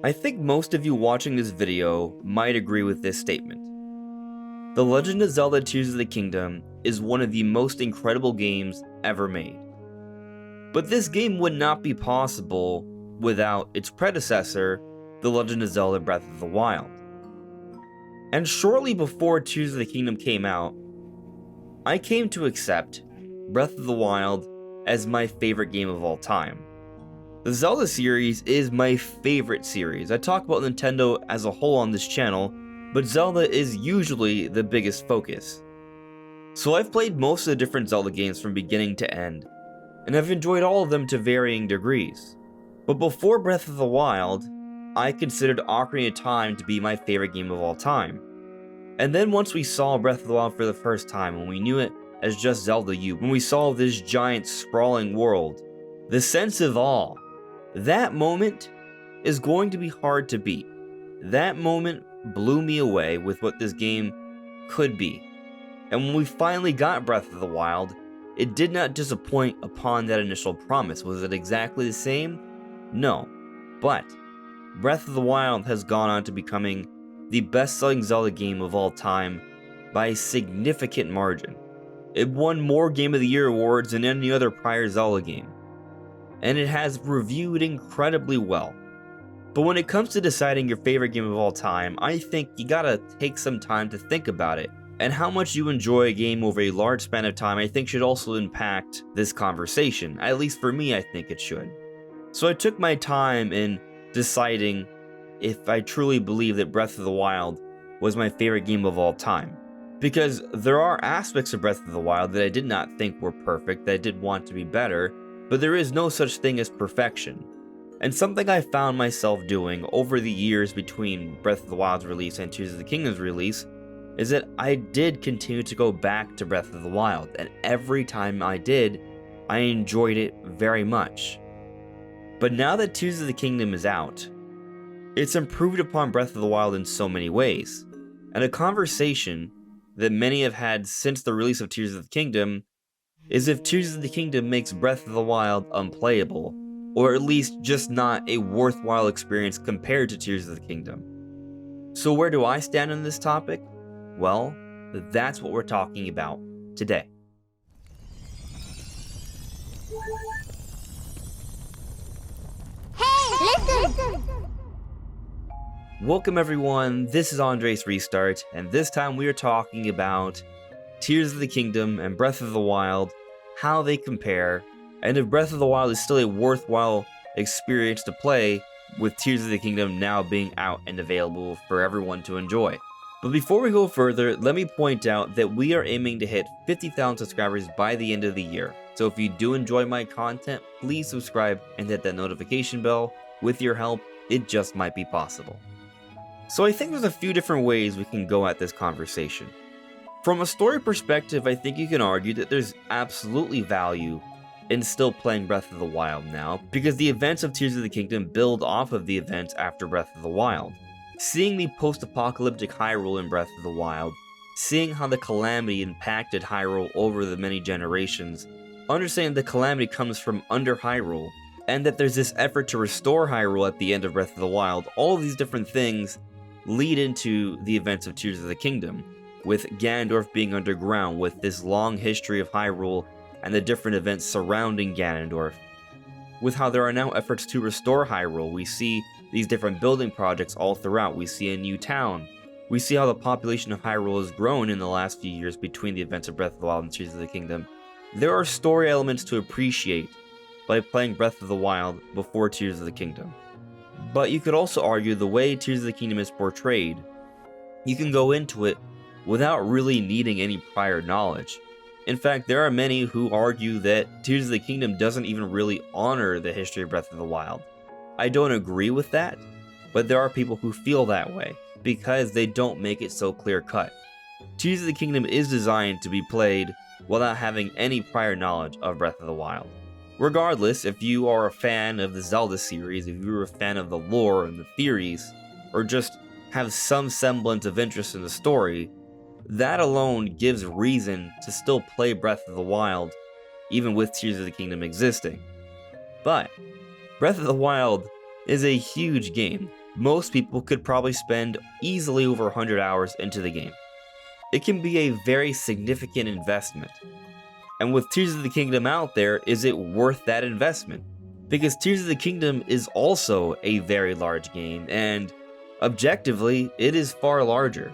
I think most of you watching this video might agree with this statement. The Legend of Zelda Tears of the Kingdom is one of the most incredible games ever made. But this game would not be possible without its predecessor, The Legend of Zelda Breath of the Wild. And shortly before Tears of the Kingdom came out, I came to accept Breath of the Wild as my favorite game of all time. The Zelda series is my favorite series. I talk about Nintendo as a whole on this channel, but Zelda is usually the biggest focus. So I've played most of the different Zelda games from beginning to end, and I've enjoyed all of them to varying degrees. But before Breath of the Wild, I considered Ocarina of Time to be my favorite game of all time. And then once we saw Breath of the Wild for the first time, when we knew it as just Zelda U, when we saw this giant sprawling world, the sense of awe, that moment is going to be hard to beat. That moment blew me away with what this game could be. And when we finally got Breath of the Wild, it did not disappoint upon that initial promise. Was it exactly the same? No. But Breath of the Wild has gone on to becoming the best-selling Zelda game of all time by a significant margin. It won more Game of the Year awards than any other prior Zelda game, and it has reviewed incredibly well. But when it comes to deciding your favorite game of all time, I think you gotta take some time to think about it. And how much you enjoy a game over a large span of time, I think should also impact this conversation. At least for me, I think it should. So I took my time in deciding if I truly believe that Breath of the Wild was my favorite game of all time. Because there are aspects of Breath of the Wild that I did not think were perfect, that I did want to be better, but there is no such thing as perfection. And something I found myself doing over the years between Breath of the Wild's release and Tears of the Kingdom's release is that I did continue to go back to Breath of the Wild, and every time I did, I enjoyed it very much. But now that Tears of the Kingdom is out, it's improved upon Breath of the Wild in so many ways, and a conversation that many have had since the release of Tears of the Kingdom is if Tears of the Kingdom makes Breath of the Wild unplayable, or at least just not a worthwhile experience compared to Tears of the Kingdom. So where do I stand on this topic? Well, that's what we're talking about today. Hey, listen! Welcome everyone, this is Andre's Restart, and this time we are talking about Tears of the Kingdom and Breath of the Wild, how they compare, and if Breath of the Wild is still a worthwhile experience to play, with Tears of the Kingdom now being out and available for everyone to enjoy. But before we go further, let me point out that we are aiming to hit 50,000 subscribers by the end of the year. So if you do enjoy my content, please subscribe and hit that notification bell. With your help, it just might be possible. So I think there's a few different ways we can go at this conversation. From a story perspective, I think you can argue that there's absolutely value in still playing Breath of the Wild now, because the events of Tears of the Kingdom build off of the events after Breath of the Wild. Seeing the post-apocalyptic Hyrule in Breath of the Wild, seeing how the Calamity impacted Hyrule over the many generations, understanding the Calamity comes from under Hyrule, and that there's this effort to restore Hyrule at the end of Breath of the Wild, all of these different things lead into the events of Tears of the Kingdom, with Ganondorf being underground, with this long history of Hyrule and the different events surrounding Ganondorf. With how there are now efforts to restore Hyrule, we see these different building projects all throughout. We see a new town. We see how the population of Hyrule has grown in the last few years between the events of Breath of the Wild and Tears of the Kingdom. There are story elements to appreciate by playing Breath of the Wild before Tears of the Kingdom. But you could also argue the way Tears of the Kingdom is portrayed, you can go into it without really needing any prior knowledge. In fact, there are many who argue that Tears of the Kingdom doesn't even really honor the history of Breath of the Wild. I don't agree with that, but there are people who feel that way, because they don't make it so clear-cut. Tears of the Kingdom is designed to be played without having any prior knowledge of Breath of the Wild. Regardless, if you are a fan of the Zelda series, if you're a fan of the lore and the theories, or just have some semblance of interest in the story, that alone gives reason to still play Breath of the Wild, even with Tears of the Kingdom existing. But Breath of the Wild is a huge game, most people could probably spend easily over 100 hours into the game. It can be a very significant investment. And with Tears of the Kingdom out there, is it worth that investment? Because Tears of the Kingdom is also a very large game, and objectively, it is far larger.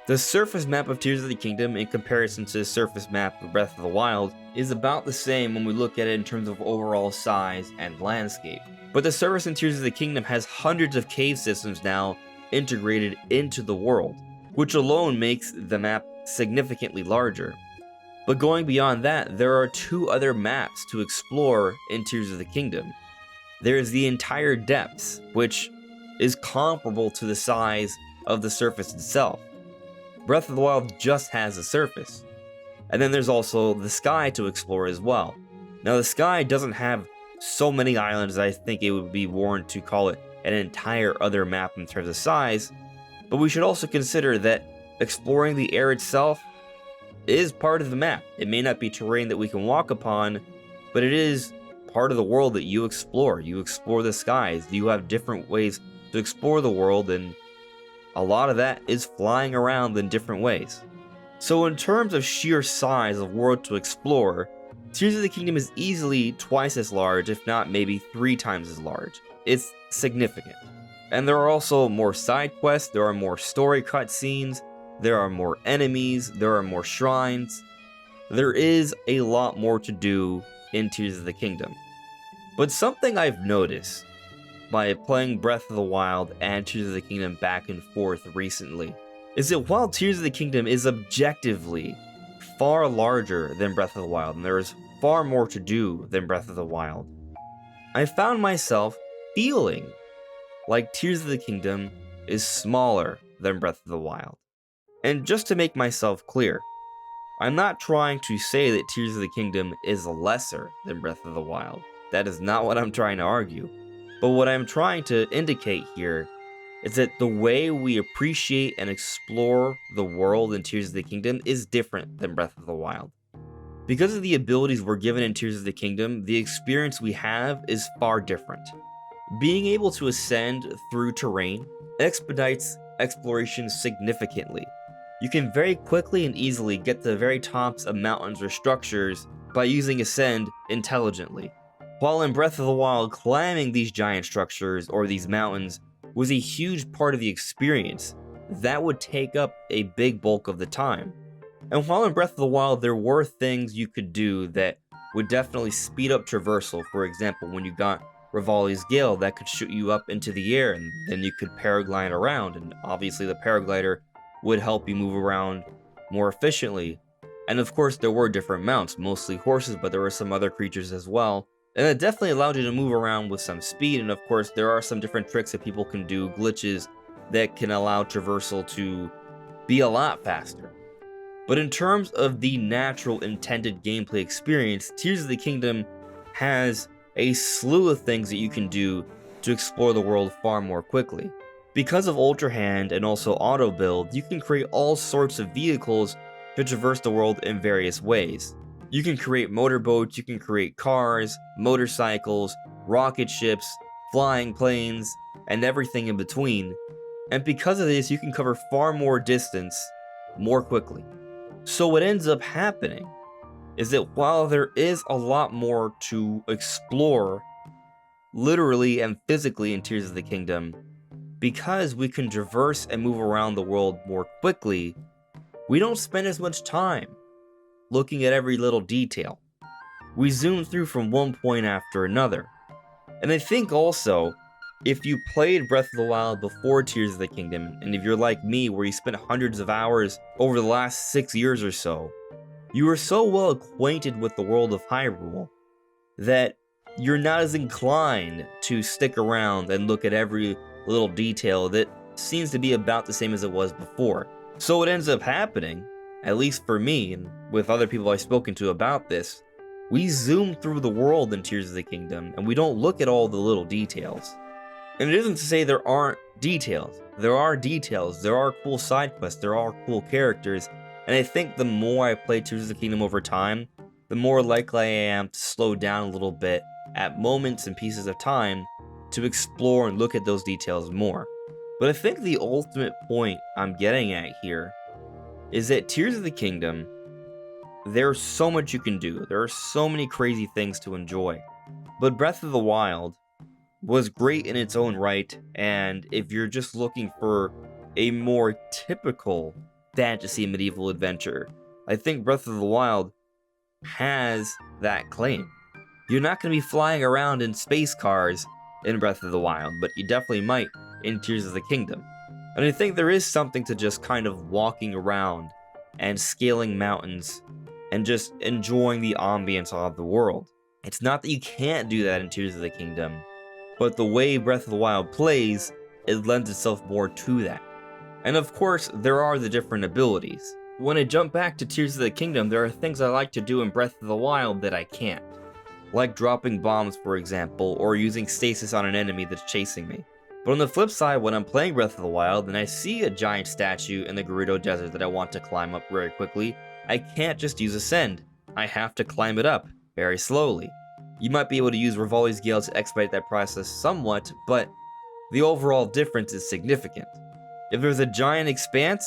The surface map of Tears of the Kingdom in comparison to the surface map of Breath of the Wild is about the same when we look at it in terms of overall size and landscape. But the surface in Tears of the Kingdom has hundreds of cave systems now integrated into the world, which alone makes the map significantly larger. But going beyond that, there are two other maps to explore in Tears of the Kingdom. There is the entire depths, which is comparable to the size of the surface itself. Breath of the Wild just has a surface. And then there's also the sky to explore as well. Now the sky doesn't have so many islands I think it would be warranted to call it an entire other map in terms of size, but we should also consider that exploring the air itself is part of the map. It may not be terrain that we can walk upon, but it is part of the world that you explore. You explore the skies. You have different ways to explore the world, and a lot of that is flying around in different ways. So in terms of sheer size of world to explore, Tears of the Kingdom is easily twice as large, if not maybe 3 times as large. It's significant. And there are also more side quests, there are more story cutscenes, there are more enemies, there are more shrines. There is a lot more to do in Tears of the Kingdom. But something I've noticed by playing Breath of the Wild and Tears of the Kingdom back and forth recently is that while Tears of the Kingdom is objectively far larger than Breath of the Wild, and there is far more to do than Breath of the Wild, I found myself feeling like Tears of the Kingdom is smaller than Breath of the Wild. And just to make myself clear, I'm not trying to say that Tears of the Kingdom is lesser than Breath of the Wild. That is not what I'm trying to argue. But what I'm trying to indicate here is that the way we appreciate and explore the world in Tears of the Kingdom is different than Breath of the Wild. Because of the abilities we're given in Tears of the Kingdom, the experience we have is far different. Being able to ascend through terrain expedites exploration significantly. You can very quickly and easily get to the very tops of mountains or structures by using Ascend intelligently. While in Breath of the Wild, climbing these giant structures or these mountains was a huge part of the experience, that would take up a big bulk of the time. And while in Breath of the Wild, there were things you could do that would definitely speed up traversal. For example, when you got Rivali's Gale, that could shoot you up into the air, and then you could paraglide around, and obviously the paraglider would help you move around more efficiently. And of course, there were different mounts, mostly horses, but there were some other creatures as well. And it definitely allowed you to move around with some speed, and of course, there are some different tricks that people can do, glitches, that can allow traversal to be a lot faster. But in terms of the natural intended gameplay experience, Tears of the Kingdom has a slew of things that you can do to explore the world far more quickly. Because of Ultra Hand and also Auto Build, you can create all sorts of vehicles to traverse the world in various ways. You can create motorboats, you can create cars, motorcycles, rocket ships, flying planes, and everything in between. And because of this, you can cover far more distance more quickly. So what ends up happening is that while there is a lot more to explore, literally and physically in Tears of the Kingdom, because we can traverse and move around the world more quickly, we don't spend as much time looking at every little detail. We zoom through from one point after another. And I think also, if you played Breath of the Wild before Tears of the Kingdom, and if you're like me where you spent hundreds of hours over the last 6 years or so, you are so well acquainted with the world of Hyrule that you're not as inclined to stick around and look at every little detail that seems to be about the same as it was before. So what ends up happening, at least for me and with other people I've spoken to about this, we zoom through the world in Tears of the Kingdom and we don't look at all the little details. And it isn't to say there aren't details. There are details, there are cool side quests, there are cool characters, and I think the more I play Tears of the Kingdom over time, the more likely I am to slow down a little bit at moments and pieces of time to explore and look at those details more. But I think the ultimate point I'm getting at here is that Tears of the Kingdom, there's so much you can do. There are so many crazy things to enjoy. But Breath of the Wild was great in its own right, and if you're just looking for a more typical fantasy medieval adventure, I think Breath of the Wild has that claim. You're not going to be flying around in space cars in Breath of the Wild, but you definitely might in Tears of the Kingdom. And I think there is something to just kind of walking around and scaling mountains and just enjoying the ambience of the world. It's not that you can't do that in Tears of the Kingdom, but the way Breath of the Wild plays, it lends itself more to that. And of course, there are the different abilities. When I jump back to Tears of the Kingdom, there are things I like to do in Breath of the Wild that I can't. Like dropping bombs, for example, or using stasis on an enemy that's chasing me. But on the flip side, when I'm playing Breath of the Wild and I see a giant statue in the Gerudo Desert that I want to climb up very quickly, I can't just use Ascend. I have to climb it up very slowly. You might be able to use Rivali's Gale to expedite that process somewhat, but the overall difference is significant. If there's a giant expanse,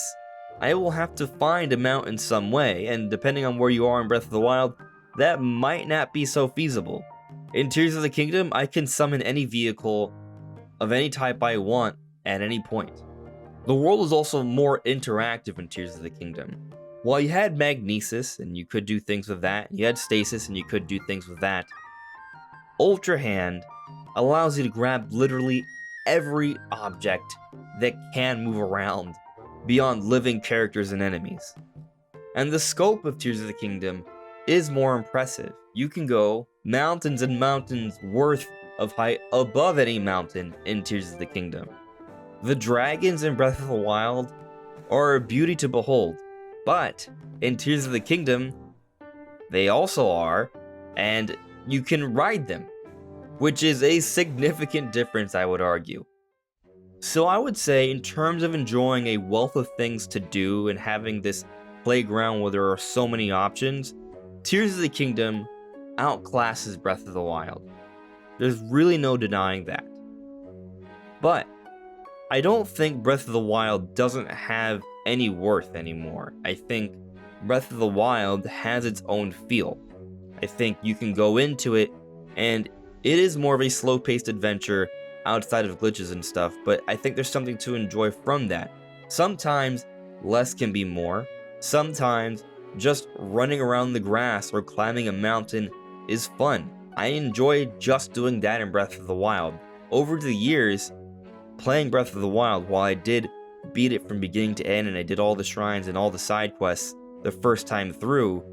I will have to find a mountain some way, and depending on where you are in Breath of the Wild, that might not be so feasible. In Tears of the Kingdom, I can summon any vehicle of any type I want at any point. The world is also more interactive in Tears of the Kingdom. While you had Magnesis, and you could do things with that, you had Stasis, and you could do things with that, Ultra Hand allows you to grab literally every object that can move around beyond living characters and enemies. And the scope of Tears of the Kingdom is more impressive. You can go mountains and mountains worth of height above any mountain in Tears of the Kingdom. The dragons in Breath of the Wild are a beauty to behold, but in Tears of the Kingdom, they also are, and you can ride them, which is a significant difference, I would argue. So I would say, in terms of enjoying a wealth of things to do and having this playground where there are so many options, Tears of the Kingdom outclasses Breath of the Wild. There's really no denying that. But I don't think Breath of the Wild doesn't have any worth anymore. I think Breath of the Wild has its own feel. I think you can go into it, and it is more of a slow-paced adventure outside of glitches and stuff, but I think there's something to enjoy from that. Sometimes less can be more. Sometimes just running around the grass or climbing a mountain is fun. I enjoy just doing that in Breath of the Wild. Over the years, playing Breath of the Wild, while I did beat it from beginning to end and I did all the shrines and all the side quests the first time through,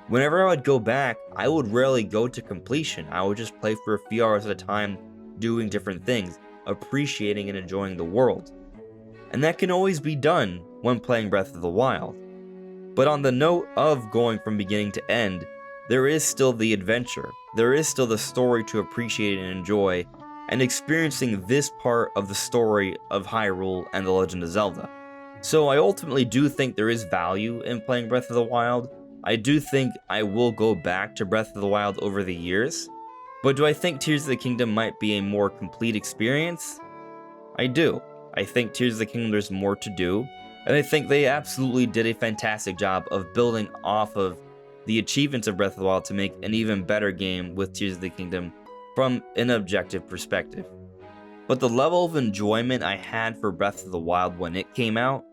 whenever I would go back, I would rarely go to completion. I would just play for a few hours at a time, doing different things, appreciating and enjoying the world. And that can always be done when playing Breath of the Wild. But on the note of going from beginning to end, there is still the adventure. There is still the story to appreciate and enjoy, and experiencing this part of the story of Hyrule and The Legend of Zelda. So I ultimately do think there is value in playing Breath of the Wild. I do think I will go back to Breath of the Wild over the years. But do I think Tears of the Kingdom might be a more complete experience? I do. I think Tears of the Kingdom there's more to do, and I think they absolutely did a fantastic job of building off of the achievements of Breath of the Wild to make an even better game with Tears of the Kingdom from an objective perspective. But the level of enjoyment I had for Breath of the Wild when it came out,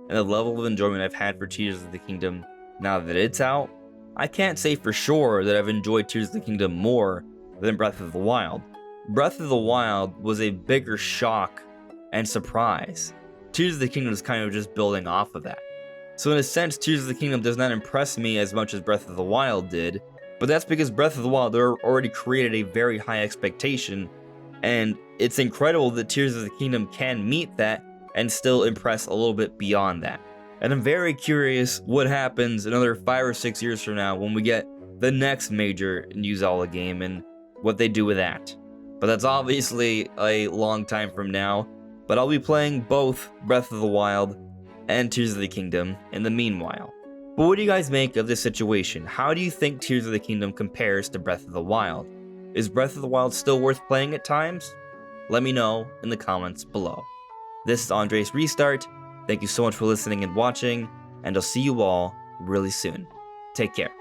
and the level of enjoyment I've had for Tears of the Kingdom now that it's out, I can't say for sure that I've enjoyed Tears of the Kingdom more than Breath of the Wild. Breath of the Wild was a bigger shock and surprise. Tears of the Kingdom is kind of just building off of that. So in a sense, Tears of the Kingdom does not impress me as much as Breath of the Wild did, but that's because Breath of the Wild already created a very high expectation, and it's incredible that Tears of the Kingdom can meet that and still impress a little bit beyond that. And I'm very curious what happens another 5 or 6 years from now when we get the next major New Zelda game and what they do with that. But that's obviously a long time from now, but I'll be playing both Breath of the Wild and Tears of the Kingdom in the meanwhile. But what do you guys make of this situation? How do you think Tears of the Kingdom compares to Breath of the Wild? Is Breath of the Wild still worth playing at times? Let me know in the comments below. This is Andre's Restart. Thank you so much for listening and watching, and I'll see you all really soon. Take care.